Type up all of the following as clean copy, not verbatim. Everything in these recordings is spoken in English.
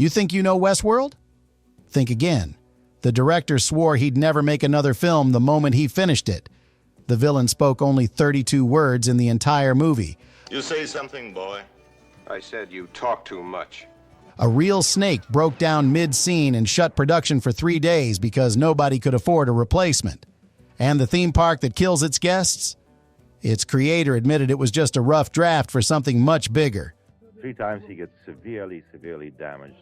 You think you know Westworld? Think again. The director swore he'd never make another film the moment he finished it. The villain spoke only 32 words in the entire movie. You say something, boy. I said you talk too much. A real snake broke down mid-scene and shut production for 3 days because nobody could afford a replacement. And the theme park that kills its guests? Its creator admitted it was just a rough draft for something much bigger. 3 times he gets severely damaged.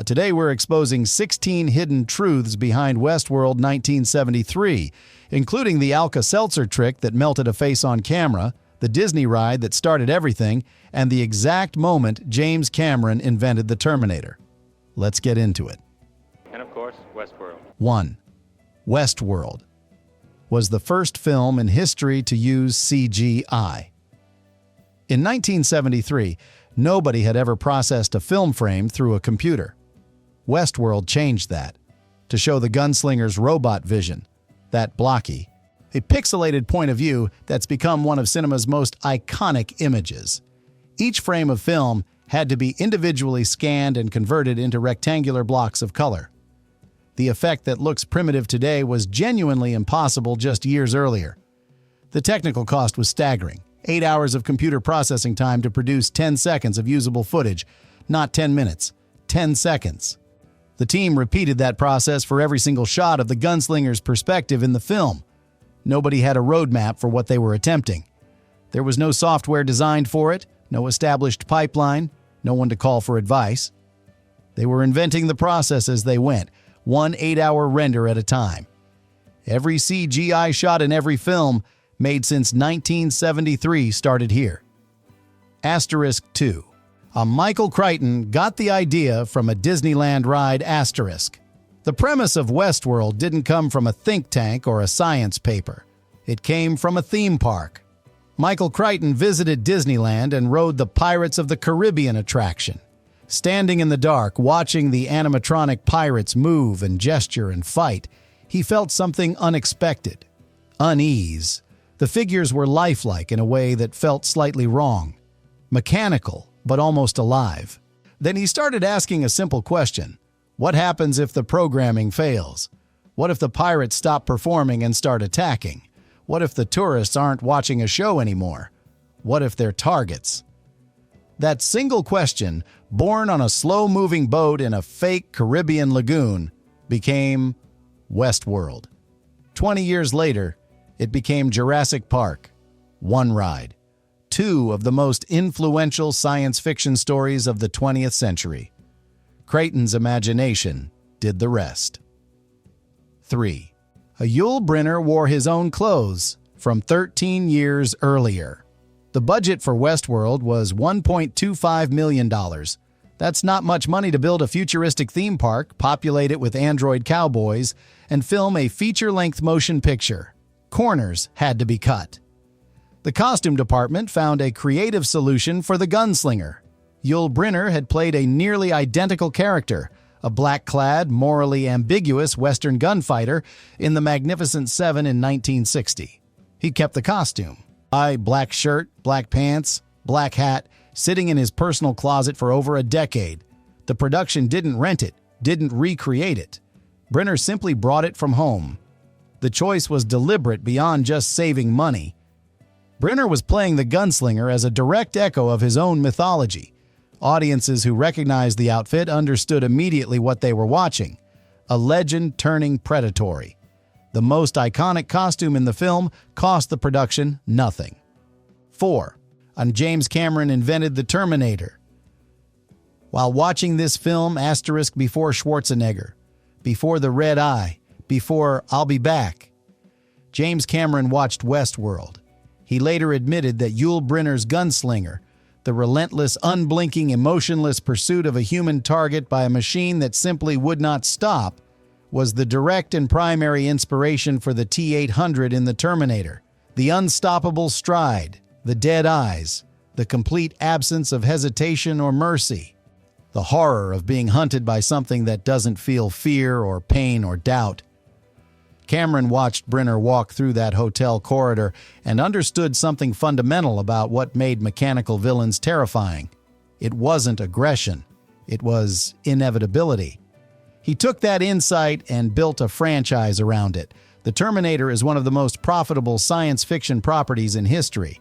Today we're exposing 16 hidden truths behind Westworld 1973, including the Alka-Seltzer trick that melted a face on camera, the Disney ride that started everything, and the exact moment James Cameron invented the Terminator. Let's get into it. And of course, Westworld. 1. Westworld was the first film in history to use CGI. In 1973, nobody had ever processed a film frame through a computer. Westworld changed that to show the gunslinger's robot vision, that blocky, a pixelated point of view that's become one of cinema's most iconic images. Each frame of film had to be individually scanned and converted into rectangular blocks of color. The effect that looks primitive today was genuinely impossible just years earlier. The technical cost was staggering. 8 hours of computer processing time to produce 10 seconds of usable footage. Not 10 minutes, 10 seconds. The team repeated that process for every single shot of the gunslinger's perspective in the film. Nobody had a roadmap for what they were attempting. There was no software designed for it, no established pipeline, no one to call for advice. They were inventing the process as they went, one 8-hour render at a time. Every CGI shot in every film made since 1973 started here. Asterisk 2. Michael Crichton got the idea from a Disneyland Ride asterisk. The premise of Westworld didn't come from a think tank or a science paper. It came from a theme park. Michael Crichton visited Disneyland and rode the Pirates of the Caribbean attraction. Standing in the dark, watching the animatronic pirates move and gesture and fight, he felt something unexpected. Unease. The figures were lifelike in a way that felt slightly wrong. Mechanical, but almost alive. Then he started asking a simple question. What happens if the programming fails? What if the pirates stop performing and start attacking? What if the tourists aren't watching a show anymore? What if they're targets? That single question, born on a slow-moving boat in a fake Caribbean lagoon, became Westworld. 20 years later, it became Jurassic Park. One ride. 2 of the most influential science fiction stories of the 20th century. Crichton's imagination did the rest. 3. Yul Brynner wore his own clothes from 13 years earlier. The budget for Westworld was $1.25 million. That's not much money to build a futuristic theme park, populate it with android cowboys, and film a feature-length motion picture. Corners had to be cut. The costume department found a creative solution for the gunslinger. Yul Brynner had played a nearly identical character, a black-clad, morally ambiguous Western gunfighter in The Magnificent Seven in 1960. He kept the costume. Black shirt, black pants, black hat, sitting in his personal closet for over a decade. The production didn't rent it, didn't recreate it. Brynner simply brought it from home. The choice was deliberate beyond just saving money. Brynner was playing the gunslinger as a direct echo of his own mythology. Audiences who recognized the outfit understood immediately what they were watching. A legend turning predatory. The most iconic costume in the film cost the production nothing. 4. James Cameron invented the Terminator. While watching this film, asterisk before Schwarzenegger, before the red eye, before I'll be back, James Cameron watched Westworld. He later admitted that Yul Brynner's gunslinger, the relentless, unblinking, emotionless pursuit of a human target by a machine that simply would not stop, was the direct and primary inspiration for the T-800 in the Terminator. The unstoppable stride, the dead eyes, the complete absence of hesitation or mercy. The horror of being hunted by something that doesn't feel fear or pain or doubt. Cameron watched Brynner walk through that hotel corridor and understood something fundamental about what made mechanical villains terrifying. It wasn't aggression. It was inevitability. He took that insight and built a franchise around it. The Terminator is one of the most profitable science fiction properties in history.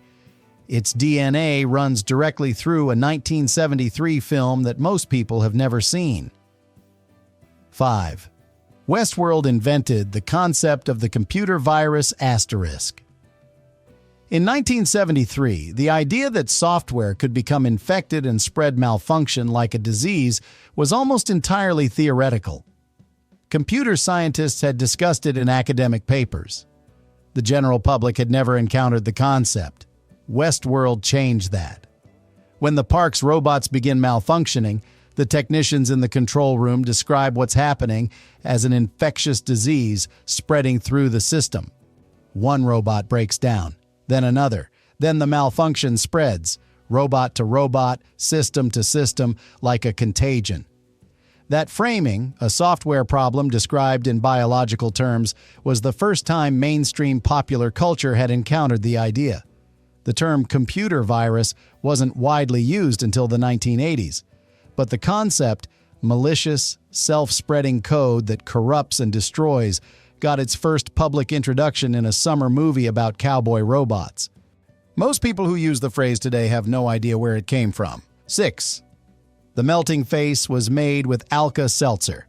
Its DNA runs directly through a 1973 film that most people have never seen. 5. Westworld invented the concept of the computer virus asterisk. In 1973, the idea that software could become infected and spread malfunction like a disease was almost entirely theoretical. Computer scientists had discussed it in academic papers. The general public had never encountered the concept. Westworld changed that. When the park's robots begin malfunctioning, the technicians in the control room describe what's happening as an infectious disease spreading through the system. One robot breaks down, then another, then the malfunction spreads, robot to robot, system to system, like a contagion. That framing, a software problem described in biological terms, was the first time mainstream popular culture had encountered the idea. The term computer virus wasn't widely used until the 1980s, but the concept, malicious, self-spreading code that corrupts and destroys, got its first public introduction in a summer movie about cowboy robots. Most people who use the phrase today have no idea where it came from. 6. The melting face was made with Alka-Seltzer.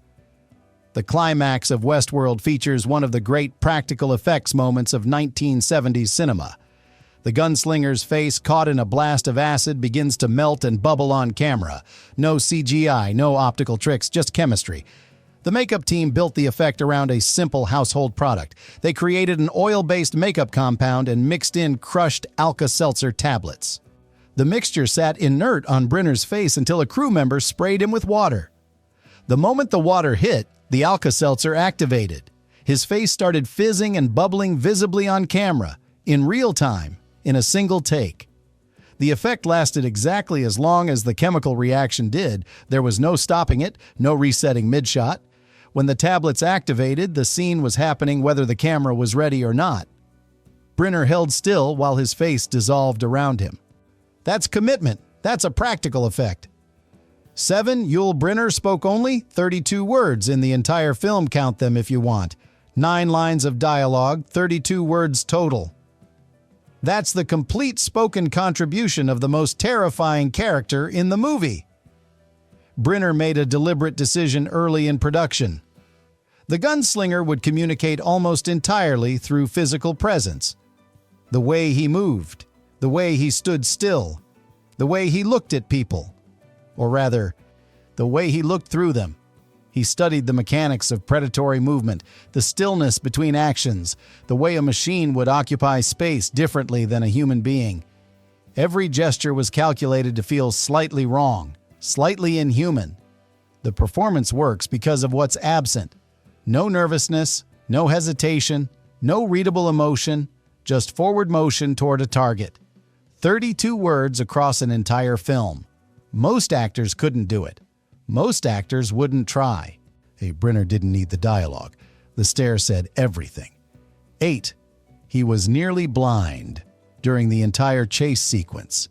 The climax of Westworld features one of the great practical effects moments of 1970s cinema. The gunslinger's face, caught in a blast of acid, begins to melt and bubble on camera. No CGI, no optical tricks, just chemistry. The makeup team built the effect around a simple household product. They created an oil-based makeup compound and mixed in crushed Alka-Seltzer tablets. The mixture sat inert on Brynner's face until a crew member sprayed him with water. The moment the water hit, the Alka-Seltzer activated. His face started fizzing and bubbling visibly on camera, in real time, in a single take. The effect lasted exactly as long as the chemical reaction did. There was no stopping it, no resetting mid-shot. When the tablets activated, the scene was happening whether the camera was ready or not. Brynner held still while his face dissolved around him. That's commitment. That's a practical effect. 7. Yul Brynner spoke only 32 words in the entire film, count them if you want. 9 lines of dialogue, 32 words total. That's the complete spoken contribution of the most terrifying character in the movie. Brynner made a deliberate decision early in production. The gunslinger would communicate almost entirely through physical presence. The way he moved, the way he stood still, the way he looked at people, or rather, the way he looked through them. He studied the mechanics of predatory movement, the stillness between actions, the way a machine would occupy space differently than a human being. Every gesture was calculated to feel slightly wrong, slightly inhuman. The performance works because of what's absent. No nervousness, no hesitation, no readable emotion, just forward motion toward a target. 32 words across an entire film. Most actors couldn't do it. Most actors wouldn't try. Hey, Brynner didn't need the dialogue. The stare said everything. 8. He was nearly blind during the entire chase sequence.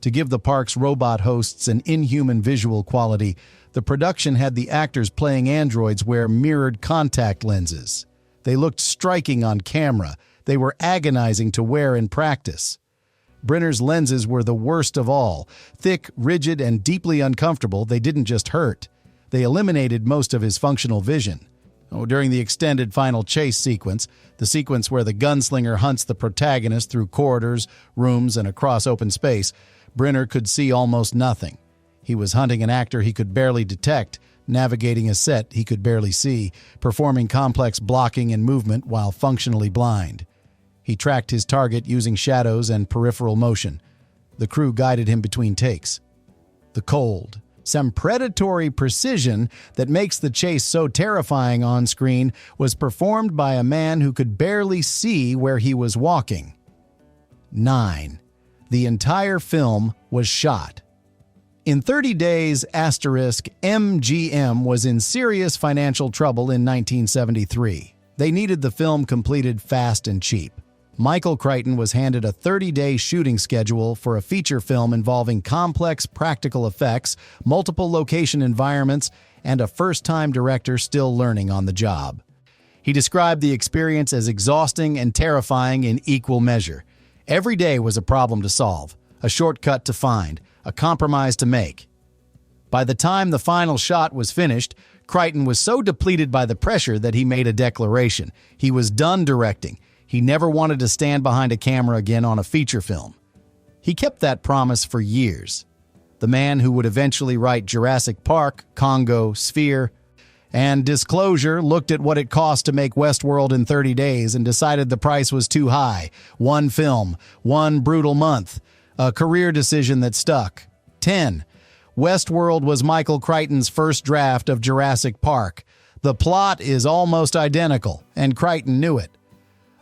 To give the park's robot hosts an inhuman visual quality, the production had the actors playing androids wear mirrored contact lenses. They looked striking on camera. They were agonizing to wear in practice. Brynner's lenses were the worst of all. Thick, rigid, and deeply uncomfortable, they didn't just hurt. They eliminated most of his functional vision. During the extended final chase sequence, the sequence where the gunslinger hunts the protagonist through corridors, rooms, and across open space, Brynner could see almost nothing. He was hunting an actor he could barely detect, navigating a set he could barely see, performing complex blocking and movement while functionally blind. He tracked his target using shadows and peripheral motion. The crew guided him between takes. The cold, some predatory precision that makes the chase so terrifying on screen was performed by a man who could barely see where he was walking. 9. The entire film was shot. In 30 days, MGM was in serious financial trouble in 1973. They needed the film completed fast and cheap. Michael Crichton was handed a 30-day shooting schedule for a feature film involving complex practical effects, multiple location environments, and a first-time director still learning on the job. He described the experience as exhausting and terrifying in equal measure. Every day was a problem to solve, a shortcut to find, a compromise to make. By the time the final shot was finished, Crichton was so depleted by the pressure that he made a declaration. He was done directing. He never wanted to stand behind a camera again on a feature film. He kept that promise for years. The man who would eventually write Jurassic Park, Congo, Sphere, and Disclosure looked at what it cost to make Westworld in 30 days and decided the price was too high. One film, one brutal month, a career decision that stuck. 10. Westworld was Michael Crichton's first draft of Jurassic Park. The plot is almost identical, and Crichton knew it.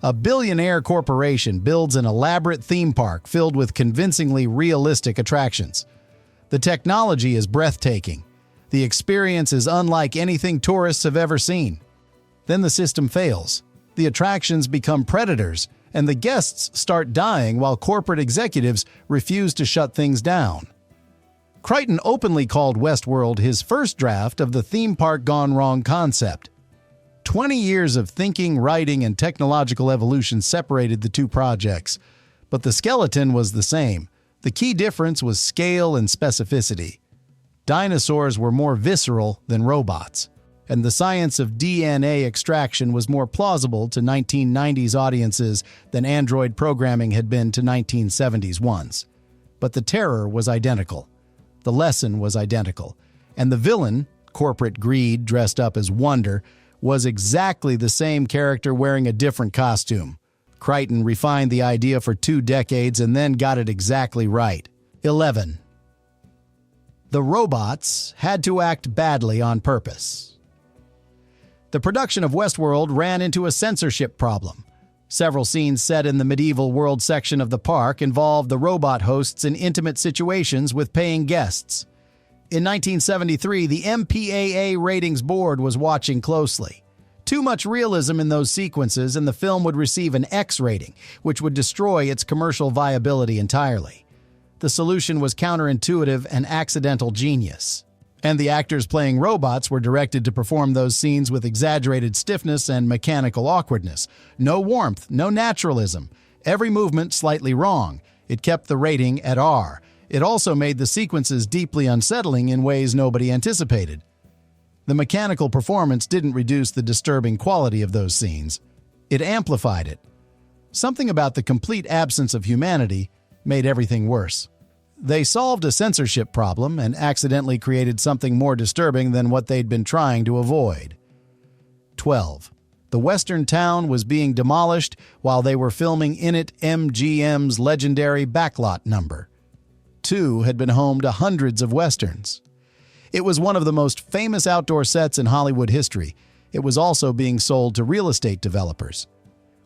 A billionaire corporation builds an elaborate theme park filled with convincingly realistic attractions. The technology is breathtaking. The experience is unlike anything tourists have ever seen. Then the system fails. The attractions become predators, and the guests start dying while corporate executives refuse to shut things down. Crichton openly called Westworld his first draft of the theme park gone wrong concept. 20 years of thinking, writing, and technological evolution separated the two projects, but the skeleton was the same. The key difference was scale and specificity. Dinosaurs were more visceral than robots, and the science of DNA extraction was more plausible to 1990s audiences than android programming had been to 1970s ones. But the terror was identical. The lesson was identical. And the villain, corporate greed dressed up as wonder, was exactly the same character wearing a different costume. Crichton refined the idea for 2 decades and then got it exactly right. 11. The robots had to act badly on purpose. The production of Westworld ran into a censorship problem. Several scenes set in the medieval world section of the park involved the robot hosts in intimate situations with paying guests. In 1973, the MPAA Ratings Board was watching closely. Too much realism in those sequences and the film would receive an X rating, which would destroy its commercial viability entirely. The solution was counterintuitive and accidental genius. And the actors playing robots were directed to perform those scenes with exaggerated stiffness and mechanical awkwardness. No warmth, no naturalism. Every movement slightly wrong. It kept the rating at R. It also made the sequences deeply unsettling in ways nobody anticipated. The mechanical performance didn't reduce the disturbing quality of those scenes. It amplified it. Something about the complete absence of humanity made everything worse. They solved a censorship problem and accidentally created something more disturbing than what they'd been trying to avoid. 12. The western town was being demolished while they were filming in it MGM's legendary backlot number. 2 had been home to hundreds of westerns. It was one of the most famous outdoor sets in Hollywood history. It was also being sold to real estate developers.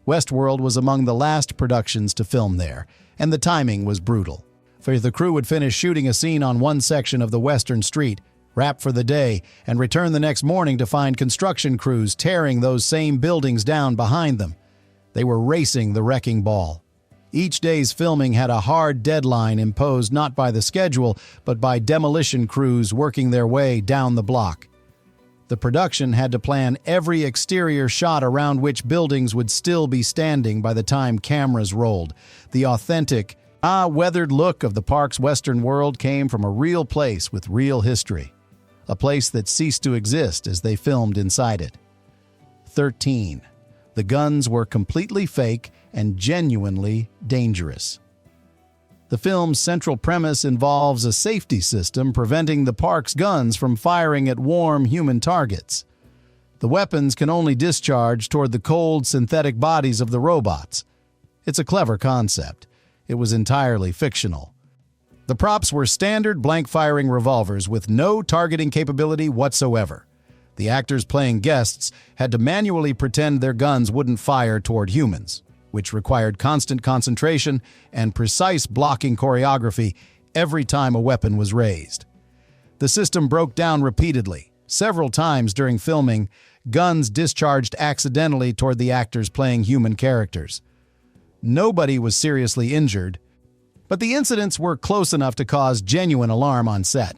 Westworld was among the last productions to film there, and the timing was brutal. For the crew would finish shooting a scene on one section of the western street, wrap for the day, and return the next morning to find construction crews tearing those same buildings down behind them. They were racing the wrecking ball. Each day's filming had a hard deadline imposed not by the schedule, but by demolition crews working their way down the block. The production had to plan every exterior shot around which buildings would still be standing by the time cameras rolled. The authentic, weathered look of the park's western world came from a real place with real history. A place that ceased to exist as they filmed inside it. 13. The guns were completely fake and genuinely dangerous. The film's central premise involves a safety system preventing the park's guns from firing at warm human targets. The weapons can only discharge toward the cold synthetic bodies of the robots. It's a clever concept. It was entirely fictional. The props were standard blank-firing revolvers with no targeting capability whatsoever. The actors playing guests had to manually pretend their guns wouldn't fire toward humans, which required constant concentration and precise blocking choreography every time a weapon was raised. The system broke down repeatedly. Several times during filming, guns discharged accidentally toward the actors playing human characters. Nobody was seriously injured, but the incidents were close enough to cause genuine alarm on set.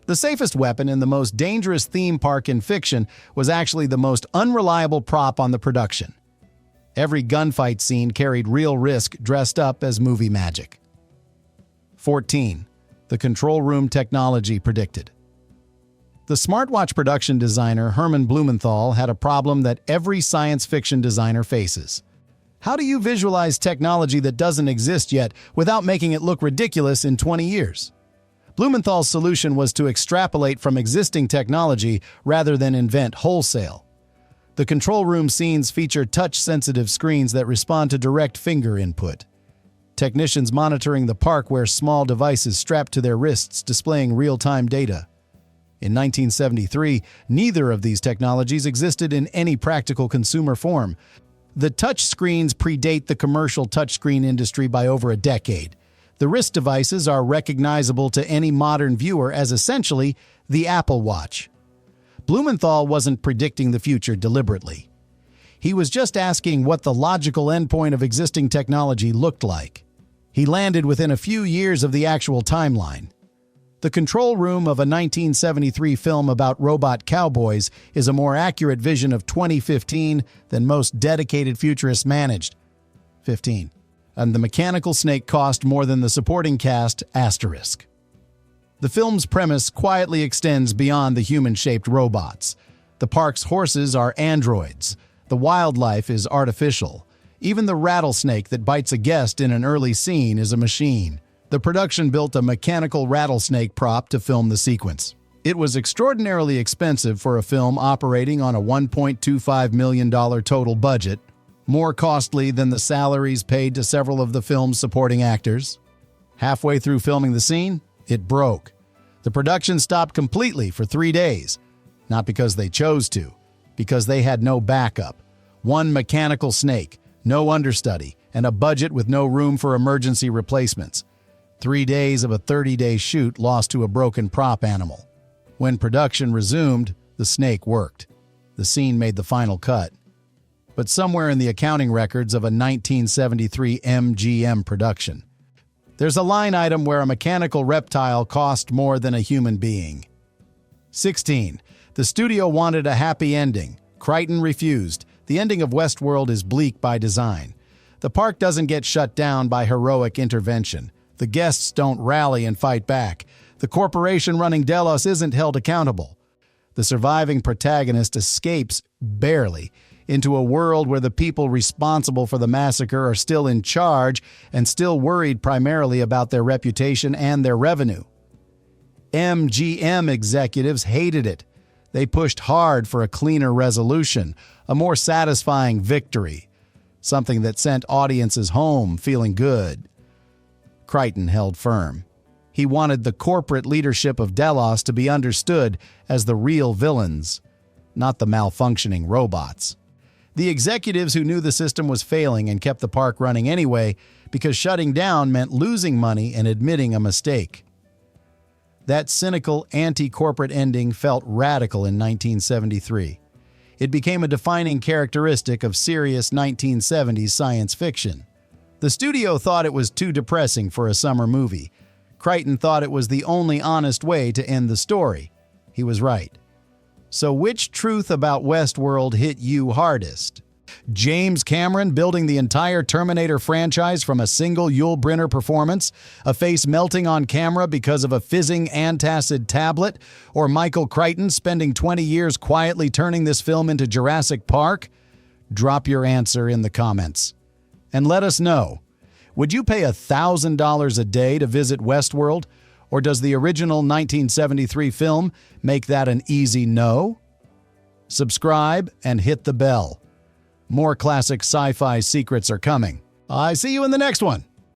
The safest weapon in the most dangerous theme park in fiction was actually the most unreliable prop on the production. Every gunfight scene carried real risk dressed up as movie magic. 14. The control room technology predicted. The smartwatch production designer Herman Blumenthal had a problem that every science fiction designer faces. How do you visualize technology that doesn't exist yet without making it look ridiculous in 20 years? Blumenthal's solution was to extrapolate from existing technology rather than invent wholesale. The control room scenes feature touch-sensitive screens that respond to direct finger input. Technicians monitoring the park wear small devices strapped to their wrists displaying real-time data. In 1973, neither of these technologies existed in any practical consumer form. The touch screens predate the commercial touchscreen industry by over a decade. The wrist devices are recognizable to any modern viewer as essentially the Apple Watch. Blumenthal wasn't predicting the future deliberately. He was just asking what the logical endpoint of existing technology looked like. He landed within a few years of the actual timeline. The control room of a 1973 film about robot cowboys is a more accurate vision of 2015 than most dedicated futurists managed. 15. And the mechanical snake cost more than the supporting cast, asterisk. The film's premise quietly extends beyond the human-shaped robots. The park's horses are androids. The wildlife is artificial. Even the rattlesnake that bites a guest in an early scene is a machine. The production built a mechanical rattlesnake prop to film the sequence. It was extraordinarily expensive for a film operating on a $1.25 million total budget, more costly than the salaries paid to several of the film's supporting actors. Halfway through filming the scene, it broke. The production stopped completely for 3 days, not because they chose to, because they had no backup. One mechanical snake, no understudy, and a budget with no room for emergency replacements. 3 days of a 30-day shoot lost to a broken prop animal. When production resumed, the snake worked. The scene made the final cut. But somewhere in the accounting records of a 1973 MGM production, there's a line item where a mechanical reptile cost more than a human being. 16. The studio wanted a happy ending. Crichton refused. The ending of Westworld is bleak by design. The park doesn't get shut down by heroic intervention. The guests don't rally and fight back. The corporation running Delos isn't held accountable. The surviving protagonist escapes, barely, into a world where the people responsible for the massacre are still in charge and still worried primarily about their reputation and their revenue. MGM executives hated it. They pushed hard for a cleaner resolution, a more satisfying victory, something that sent audiences home feeling good. Crichton held firm. He wanted the corporate leadership of Delos to be understood as the real villains, not the malfunctioning robots. The executives who knew the system was failing and kept the park running anyway because shutting down meant losing money and admitting a mistake. That cynical, anti-corporate ending felt radical in 1973. It became a defining characteristic of serious 1970s science fiction. The studio thought it was too depressing for a summer movie. Crichton thought it was the only honest way to end the story. He was right. So which truth about Westworld hit you hardest? James Cameron building the entire Terminator franchise from a single Yul Brynner performance, a face melting on camera because of a fizzing antacid tablet, or Michael Crichton spending 20 years quietly turning this film into Jurassic Park? Drop your answer in the comments. And let us know, would you pay $1,000 a day to visit Westworld, or does the original 1973 film make that an easy no? Subscribe and hit the bell. More classic sci-fi secrets are coming. I see you in the next one.